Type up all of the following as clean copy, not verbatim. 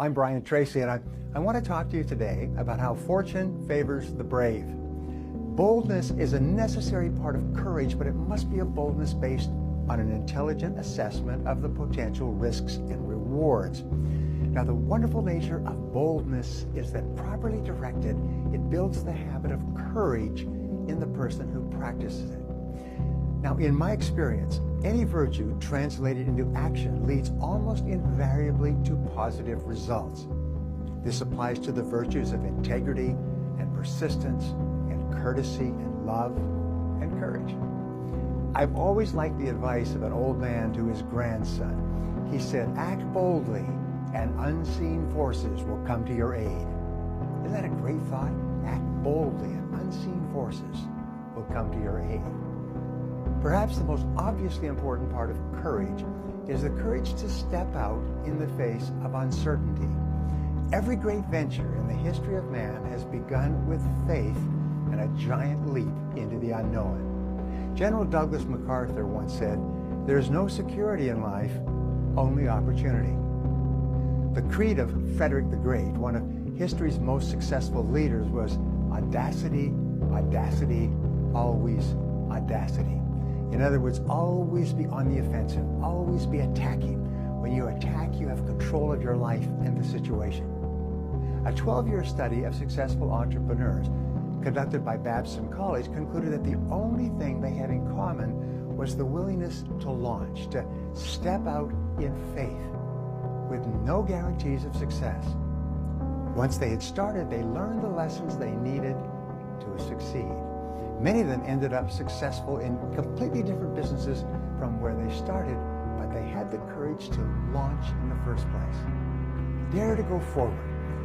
I'm Brian Tracy, and I want to talk to you today about how fortune favors the brave. Boldness is a necessary part of courage, but it must be a boldness based on an intelligent assessment of the potential risks and rewards. Now, the wonderful nature of boldness is that properly directed, it builds the habit of courage in the person who practices it. Now, in my experience, any virtue translated into action leads almost invariably to positive results. This applies to the virtues of integrity and persistence and courtesy and love and courage. I've always liked the advice of an old man to his grandson. He said, "Act boldly and unseen forces will come to your aid." Isn't that a great thought? Act boldly and unseen forces will come to your aid. Perhaps the most obviously important part of courage is the courage to step out in the face of uncertainty. Every great venture in the history of man has begun with faith and a giant leap into the unknown. General Douglas MacArthur once said, "There is no security in life, only opportunity." The creed of Frederick the Great, one of history's most successful leaders, was audacity, audacity, always audacity. In other words, always be on the offensive, always be attacking. When you attack, you have control of your life and the situation. A 12-year study of successful entrepreneurs conducted by Babson College concluded that the only thing they had in common was the willingness to launch, to step out in faith, with no guarantees of success. Once they had started, they learned the lessons they needed to succeed. Many of them ended up successful in completely different businesses from where they started, but they had the courage to launch in the first place. Dare to go forward.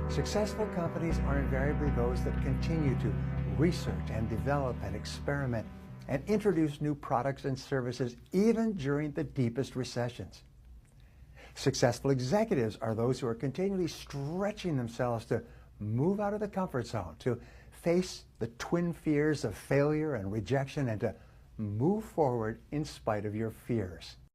Successful companies are invariably those that continue to research and develop and experiment and introduce new products and services even during the deepest recessions. Successful executives are those who are continually stretching themselves to move out of the comfort zone, to face the twin fears of failure and rejection, and to move forward in spite of your fears.